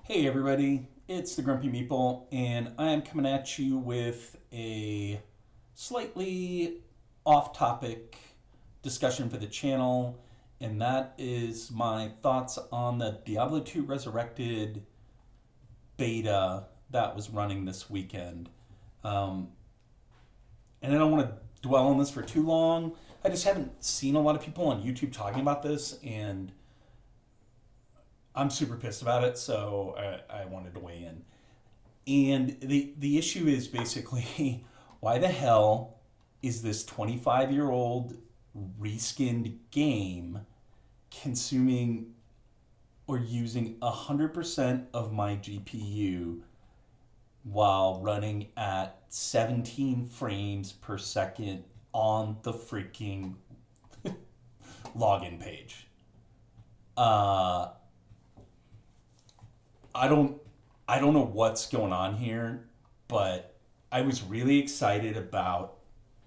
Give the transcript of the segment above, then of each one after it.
Hey everybody, it's the Grumpy Meeple, and I am coming at you with a slightly off topic discussion for the channel, and that is my thoughts on the Diablo 2 Resurrected beta that was running this weekend. Um, and I don't want to dwell on this for too long. I just haven't seen a lot of people on YouTube talking about this, and I'm super pissed about it, so I wanted to weigh in. And the issue is basically why the hell is this 25-year-old reskinned game consuming or using 100% of my GPU while running at 17 frames per second on the freaking login page? Uh, I don't I don't know what's going on here, but I was really excited about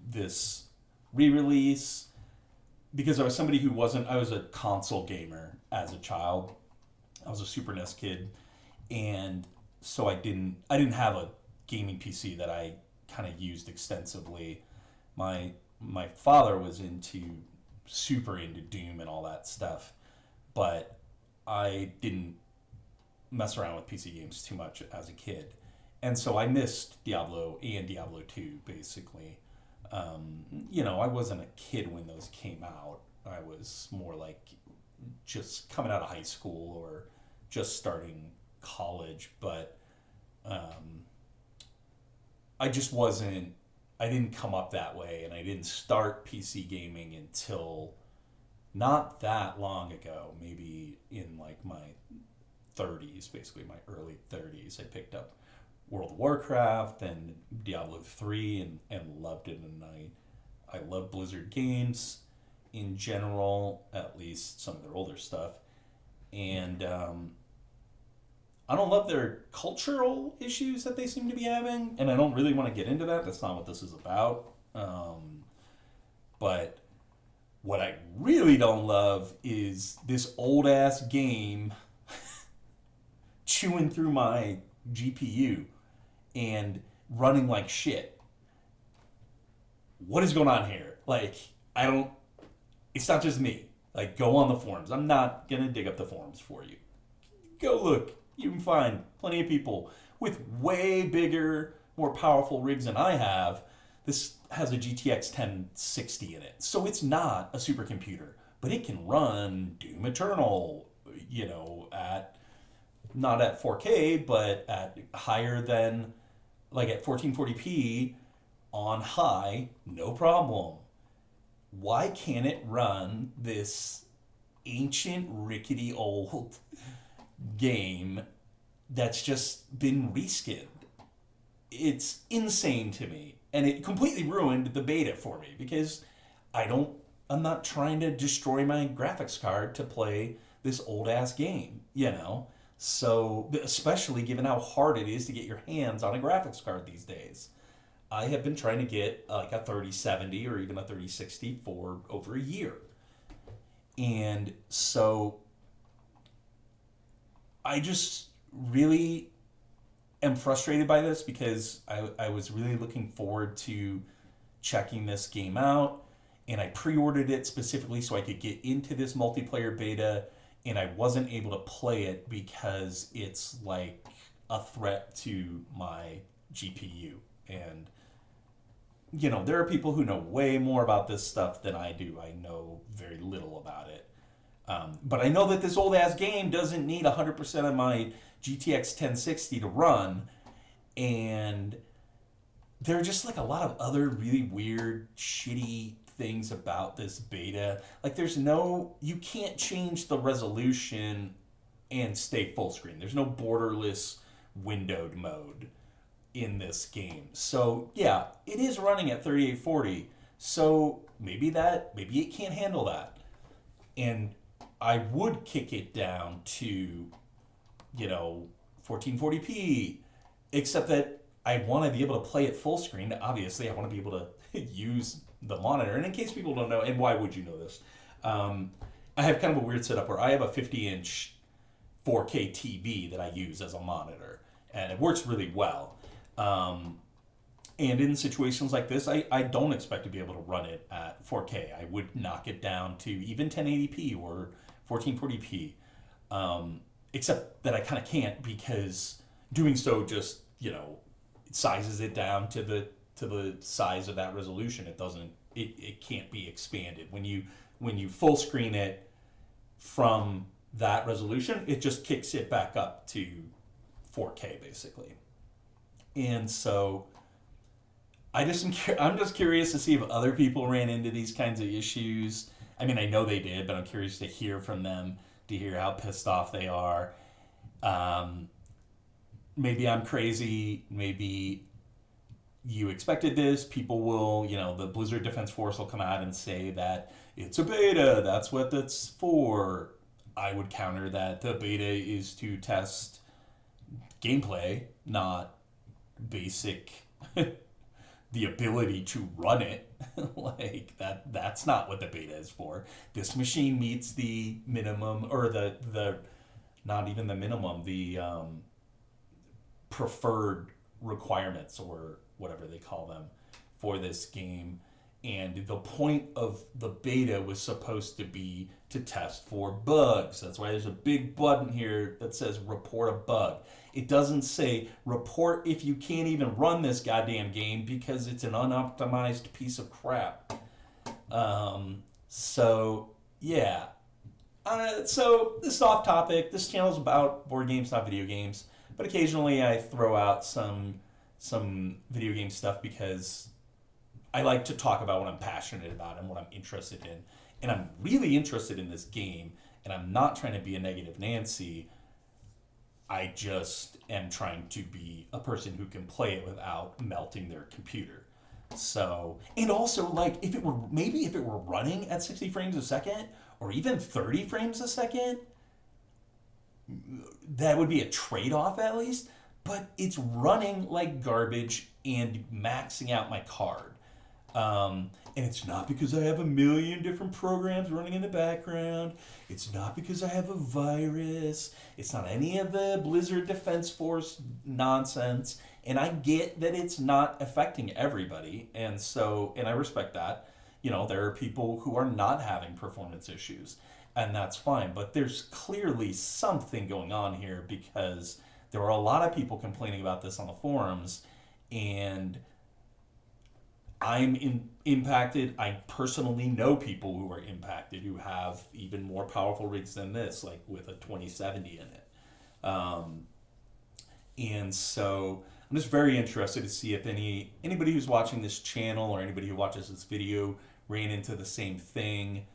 this re-release because I was somebody who wasn't I was a console gamer as a child. I was a Super NES kid, and so I didn't have a gaming PC that I kind of used extensively. My father was super into Doom and all that stuff, but I didn't mess around with PC games too much as a kid. And so I missed Diablo and Diablo 2, basically. I wasn't a kid when those came out. I was more like just coming out of high school or just starting college. But um, I just wasn't, I didn't come up that way. And I didn't start PC gaming until not that long ago, maybe in like my 30s, basically my early 30s. I picked up World of Warcraft and Diablo 3 and loved it. And I love Blizzard games in general, at least some of their older stuff. And I don't love their cultural issues that they seem to be having. And I don't really want to get into that. That's not what this is about. But what I really don't love is this old ass game chewing through my GPU and running like shit. What is going on here? Like, I don't. It's not just me. Like, go on the forums. I'm not gonna dig up the forums for you. Go look. You can find plenty of people with way bigger, more powerful rigs than I have. This has a GTX 1060 in it, so it's not a supercomputer, but it can run Doom Eternal. At not at 4K, but at higher than like at 1440p on high, no problem. Why can't it run this ancient, rickety old game that's just been reskinned? It's insane to me. And it completely ruined the beta for me because I don't, I'm not trying to destroy my graphics card to play this old ass game. So, especially given how hard it is to get your hands on a graphics card these days. I have been trying to get like a 3070 or even a 3060 for over a year. And so I just really am frustrated by this because I was really looking forward to checking this game out, and I pre-ordered it specifically so I could get into this multiplayer beta, and I wasn't able to play it because it's like a threat to my GPU. And there are people who know way more about this stuff than I do. I know very little about it. But I know that this old ass game doesn't need 100% of my GTX 1060 to run. And there are just like a lot of other really weird, shitty things about this beta. Like you can't change the resolution and stay full screen. There's no borderless windowed mode in this game. So yeah, it is running at 3840. So maybe it can't handle that. And I would kick it down to, 1440p, except that I want to be able to play it full screen. Obviously, I want to be able to use the monitor. And in case people don't know, and why would you know this? I have kind of a weird setup where I have a 50-inch 4K TV that I use as a monitor, and it works really well. And in situations like this, I don't expect to be able to run it at 4K. I would knock it down to even 1080p or 1440p, except that I kind of can't, because doing so just, sizes it down to the size of that resolution. It can't be expanded. When you full screen it from that resolution, it just kicks it back up to 4K basically. And so I'm just curious to see if other people ran into these kinds of issues. I mean, I know they did, but I'm curious to hear from them, to hear how pissed off they are. Maybe I'm crazy. Maybe you expected this. People will, the Blizzard Defense Force will come out and say that it's a beta. That's what that's for. I would counter that the beta is to test gameplay, not basic the ability to run it. Like that's not what the beta is for. This machine meets the minimum, or the not even the minimum, the preferred requirements, or whatever they call them, for this game. And the point of the beta was supposed to be to test for bugs. That's why there's a big button here that says report a bug. It doesn't say report if you can't even run this goddamn game because it's an unoptimized piece of crap. So, yeah. So, this is off topic. This channel is about board games, not video games. But occasionally I throw out some video game stuff because I like to talk about what I'm passionate about and what I'm interested in. And I'm really interested in this game, and I'm not trying to be a negative Nancy. I just am trying to be a person who can play it without melting their computer. So, and also, like, if it were running at 60 frames a second, or even 30 frames a second, that would be a trade-off at least. But it's running like garbage and maxing out my card. And it's not because I have a million different programs running in the background. It's not because I have a virus. It's not any of the Blizzard Defense Force nonsense. And I get that it's not affecting everybody. And I respect that. There are people who are not having performance issues. And that's fine. But there's clearly something going on here, because there are a lot of people complaining about this on the forums. And I'm impacted. I personally know people who are impacted who have even more powerful rigs than this, like with a 2070 in it. And so I'm just very interested to see if anybody who's watching this channel, or anybody who watches this video, ran into the same thing.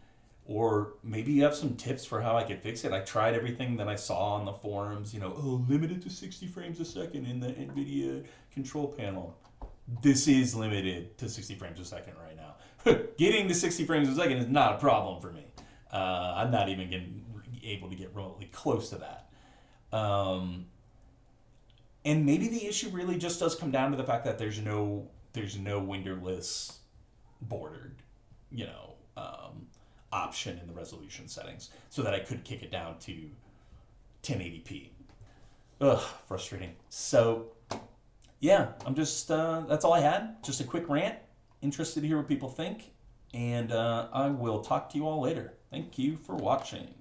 Or maybe you have some tips for how I could fix it. I tried everything that I saw on the forums, limited to 60 frames a second in the NVIDIA control panel. This is limited to 60 frames a second right now. Getting to 60 frames a second is not a problem for me. I'm not even able to get remotely close to that. And maybe the issue really just does come down to the fact that there's no windowless bordered, option in the resolution settings, so that I could kick it down to 1080p. Ugh, frustrating. So, yeah, I'm just, that's all I had. Just a quick rant. Interested to hear what people think. And I will talk to you all later. Thank you for watching.